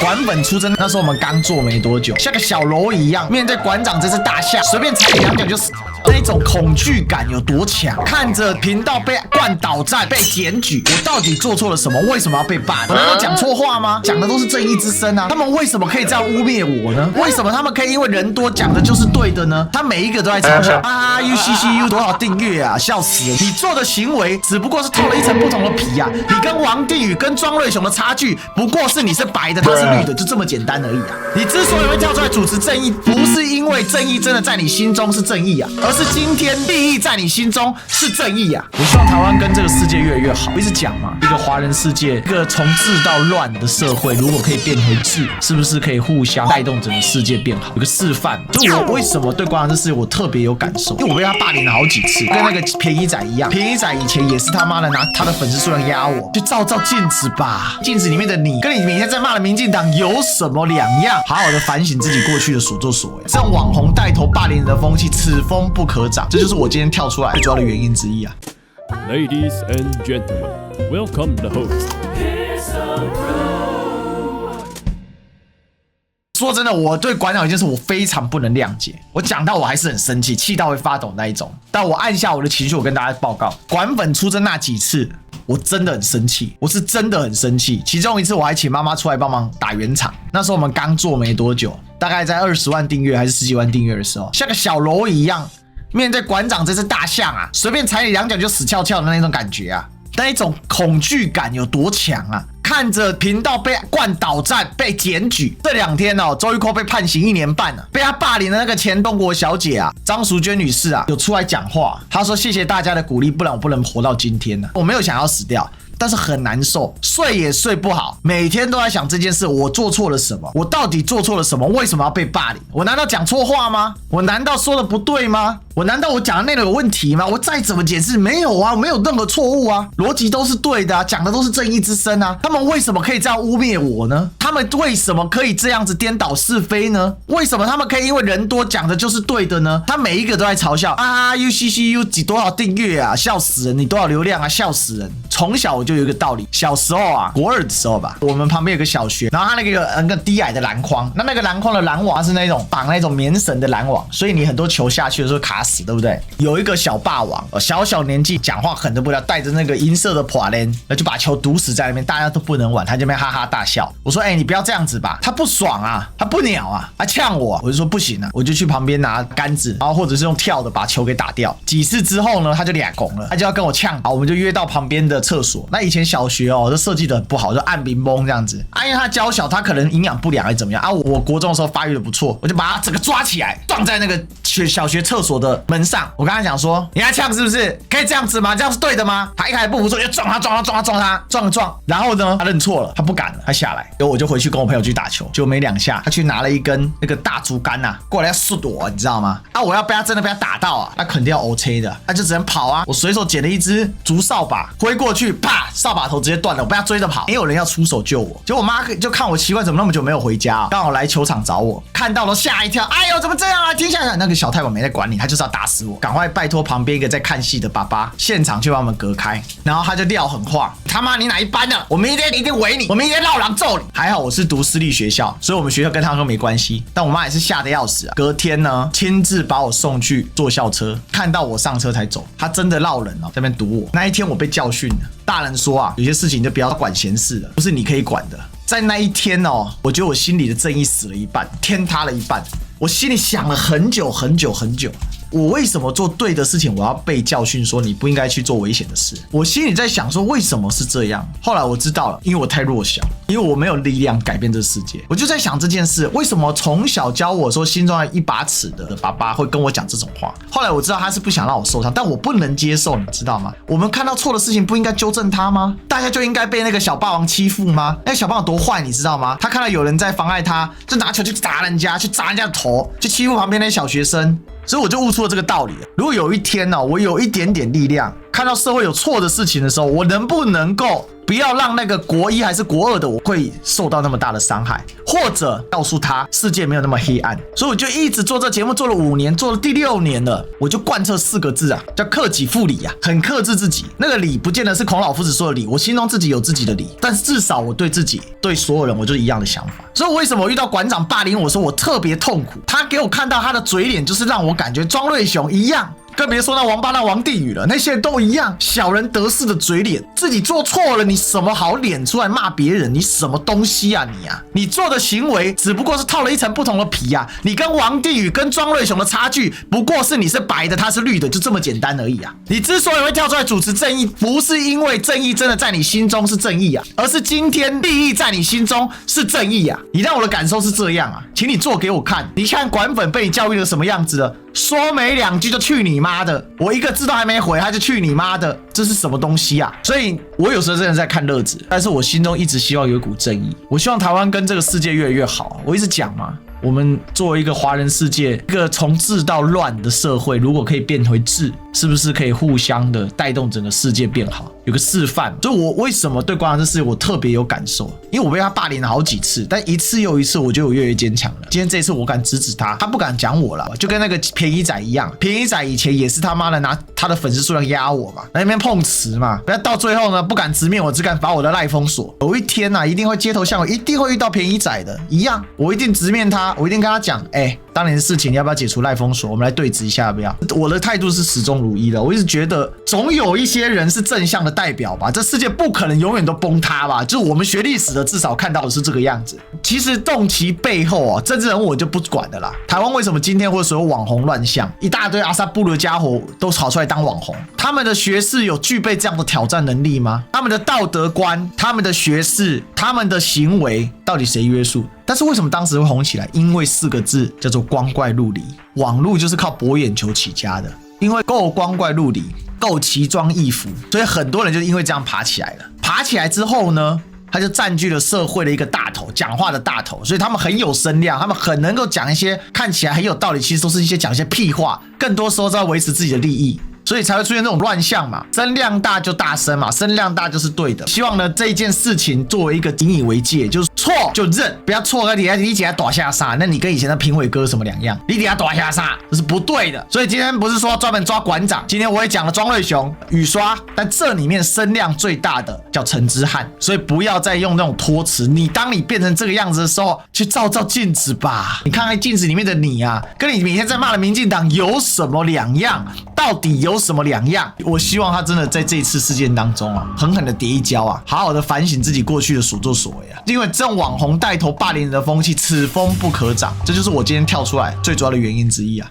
馆本出征，那时候我们刚做没多久，像个小蝼蚁一样，面对馆长这只大象，随便踩你两脚就死。那种恐惧感有多强？看着频道被灌倒站、被检举，我到底做错了什么？为什么要被办？我难道讲错话吗？讲的都是正义之声啊！他们为什么可以这样污蔑我呢？为什么他们可以因为人多讲的就是对的呢？他每一个都在嘲笑啊 ，UCCU 多少订阅啊，笑死了！你做的行为只不过是透了一层不同的皮啊！你跟王定宇、跟庄瑞雄的差距，不过是你是白的，他是绿的，就这么简单而已啊！你之所以会跳出来主持正义，不是因为正义真的在你心中是正义啊，而是今天利益在你心中是正义啊！我希望台湾跟这个世界越来越好。我一直讲嘛，一个华人世界，一个从治到乱的社会，如果可以变回治，是不是可以互相带动整个世界变好？有个示范。就我为什么对馆长这事我特别有感受，因为我被他霸凌了好几次，跟那个便宜仔一样。便宜仔以前也是他妈的拿他的粉丝数量压我，就照镜子吧，镜子里面的你，跟你每天在骂的民进党有什么两样？好好的反省自己过去的所作所为。这种网红带头霸凌人的风气，此风不可长。这就是我今天跳出来最主要的原因之一啊。Ladies and gentlemen, welcome the host. 说真的，我对馆长有一件事我非常不能谅解，我讲到我还是很生气，气到会发抖那一种。但我按下我的情绪，我跟大家报告，馆本出征那几次，我真的很生气，我是真的很生气。其中一次我还请妈妈出来帮忙打圆场，那时候我们刚做没多久，大概在20万订阅还是10几万订阅的时候，像个小蝼蚁一样，面对馆长这只大象啊，随便踩你两脚就死翘翘的那种感觉啊，那一种恐惧感有多强啊！看着频道被灌倒站、被检举，这2天哦，周玉蔻被判刑1年半了，被他霸凌的那个前东国小姐啊，张淑娟女士啊，有出来讲话，她说谢谢大家的鼓励，不然我不能活到今天呢。我没有想要死掉。但是很难受，睡也睡不好，每天都在想这件事，我做错了什么？我到底做错了什么？为什么要被霸凌？我难道讲错话吗？我难道说的不对吗？我难道我讲的内容有问题吗？我再怎么解释，没有啊，我没有任何错误啊，逻辑都是对的啊，讲的都是正义之声啊。他们为什么可以这样污蔑我呢？他们为什么可以这样子颠倒是非呢？为什么他们可以因为人多讲的就是对的呢？他每一个都在嘲笑啊 ，UCCU 几多少订阅啊，笑死人！你多少流量啊，笑死人！从小我就有一个道理，小时候啊，国2的时候吧，我们旁边有个小学，然后它那个低矮的篮筐，那个篮筐的篮网是那种绑那种棉绳的篮网，所以你很多球下去的时候卡死，对不对？有一个小霸王，小年纪讲话狠得不了，带着那个银色的破链，那就把球堵死在那边，大家都不能玩，他这边哈哈大笑。我说，你不要这样子吧，他不爽啊，他不鸟啊，他呛我，我就说不行啊，我就去旁边拿杆子，然后或者是用跳的把球给打掉。几次之后呢，他就俩拱了，他就要跟我呛，好，我们就约到旁边的厕所。那以前小学哦，都设计的很不好，就暗冰崩这样子。因为他娇小，他可能营养不良还是怎么样啊？我国中的时候发育的不错，我就把他整个抓起来，撞在那个小学厕所的门上。我跟他讲说，你要呛是不是？可以这样子吗？这样是对的吗？他一开始不服输，就撞他，撞。然后呢，他认错了，他不敢了，他下来。然后我就回去跟我朋友去打球，结果没2下，他去拿了一根那个大竹竿啊，过来要射我，你知道吗？啊，我要真的被他打到啊，那肯定要 OK 的，他就只能跑啊。我随手捡了一支竹扫把，挥过去，啪，扫把头直接断了，我被他追着跑，没有人要出手救我。结果我妈就看我奇怪，怎么那么久没有回家，刚好来球场找我，看到了吓一跳，哎呦，怎么这样啊？停下来！那个小太保没在管你，他就是要打死我，赶快拜托旁边一个在看戏的爸爸，现场就把我们隔开，然后他就撂狠话，他妈你哪一班的？我明天一定围你，我明天绕狼揍你。还好我是读私立学校，所以我们学校跟他说没关系，但我妈也是吓得要死啊。隔天呢，亲自把我送去坐校车，看到我上车才走，他真的闹人哦，在那边堵我。那一天我被教训了，大人说啊，有些事情就不要管闲事了，不是你可以管的。在那一天哦，我觉得我心里的正义死了一半，天塌了一半。我心里想了很久，我为什么做对的事情，我要被教训说你不应该去做危险的事？我心里在想说为什么是这样？后来我知道了，因为我太弱小，因为我没有力量改变这个世界。我就在想这件事，为什么从小教我说心中一把尺的爸爸会跟我讲这种话？后来我知道他是不想让我受伤，但我不能接受，你知道吗？我们看到错的事情不应该纠正他吗？大家就应该被那个小霸王欺负吗？那个小霸王多坏，你知道吗？他看到有人在妨碍他，就拿球去砸人家，去砸人家的头，去欺负旁边那些小学生。所以我就悟出了这个道理。如果有一天我有一点点力量，看到社会有错的事情的时候，我能不能够不要让那个国1还是国2的我会受到那么大的伤害，或者告诉他世界没有那么黑暗。所以我就一直做这节目，做了5年，做了第6年了，我就贯彻4个字啊，叫克己复礼啊，很克制自己。那个礼不见得是孔老夫子说的礼，我心中自己有自己的礼，但是至少我对自己、对所有人，我就是一样的想法。所以为什么我遇到馆长霸凌我说我特别痛苦？他给我看到他的嘴脸，就是让我感觉庄瑞雄一样。更别说那王八蛋王地宇了，那些人都一样，小人得势的嘴脸，自己做错了，你什么好脸出来骂别人？你什么东西啊你啊？你做的行为只不过是套了一层不同的皮啊！你跟王地宇跟庄瑞雄的差距，不过是你是白的，他是绿的，就这么简单而已啊！你之所以会跳出来主持正义，不是因为正义真的在你心中是正义啊，而是今天利益在你心中是正义啊！你让我的感受是这样啊，请你做给我看，你看馆粉被你教育成什么样子了？说没2句就去你妈的，我1个字都还没回他就去你妈的，这是什么东西啊？所以我有时候真的在看乐子，但是我心中一直希望有一股正义，我希望台湾跟这个世界越来越好。我一直讲嘛，我们作为一个华人世界，一个从治到乱的社会，如果可以变回治，是不是可以互相的带动整个世界变好？有个示范。所以我为什么对馆长这事我特别有感受？因为我被他霸凌了好几次，但一次又一次，我觉得我越来越坚强了。今天这一次我敢指他，他不敢讲我了，就跟那个便宜仔一样。便宜仔以前也是他妈的拿他的粉丝数量压我嘛，在那边碰瓷嘛，不要到最后呢不敢直面我，只敢罚我的赖封锁。有一天啊，一定会街头巷尾，一定会遇到便宜仔的，一样，我一定直面他，我一定跟他讲，当年的事情你要不要解除赖封锁？我们来对质一下，要不要？我的态度是始终如一的，我一直觉得总有一些人是正向的代表吧，这世界不可能永远都崩塌吧，就是我们学历史的至少看到的是这个样子。其实动其背后啊，政治人物我就不管的啦。台湾为什么今天会所有网红乱象，一大堆阿萨布鲁的家伙都跑出来当网红？他们的学识有具备这样的挑战能力吗？他们的道德观、他们的学识、他们的行为，到底谁约束？但是为什么当时会红起来？因为4个字叫做光怪陆离。网路就是靠博眼球起家的，因为够光怪陆离，够奇装异服，所以很多人就因为这样爬起来了。爬起来之后呢，他就占据了社会的一个大头，讲话的大头，所以他们很有声量，他们很能够讲一些看起来很有道理，其实都是一些讲一些屁话，更多时候是要维持自己的利益。所以才会出现这种乱象嘛，声量大就大声嘛，声量大就是对的。希望呢这一件事情作为一个引以为戒，就是错就认，不要错在你底下打下杀，那你跟以前的评委哥什么两样？你底下打下杀这是不对的。所以今天不是说专门抓馆长，今天我也讲了庄瑞雄、雨刷，但这里面声量最大的叫陈之汉，所以不要再用那种托词。当你变成这个样子的时候，去照镜子吧，你看看镜子里面的你啊，跟你每天在骂的民进党有什么两样？到底有什么两样？我希望他真的在这一次事件当中啊，狠狠的跌一跤啊，好好的反省自己过去的所作所为啊。因为这种网红带头霸凌人的风气，此风不可长，这就是我今天跳出来最主要的原因之一啊。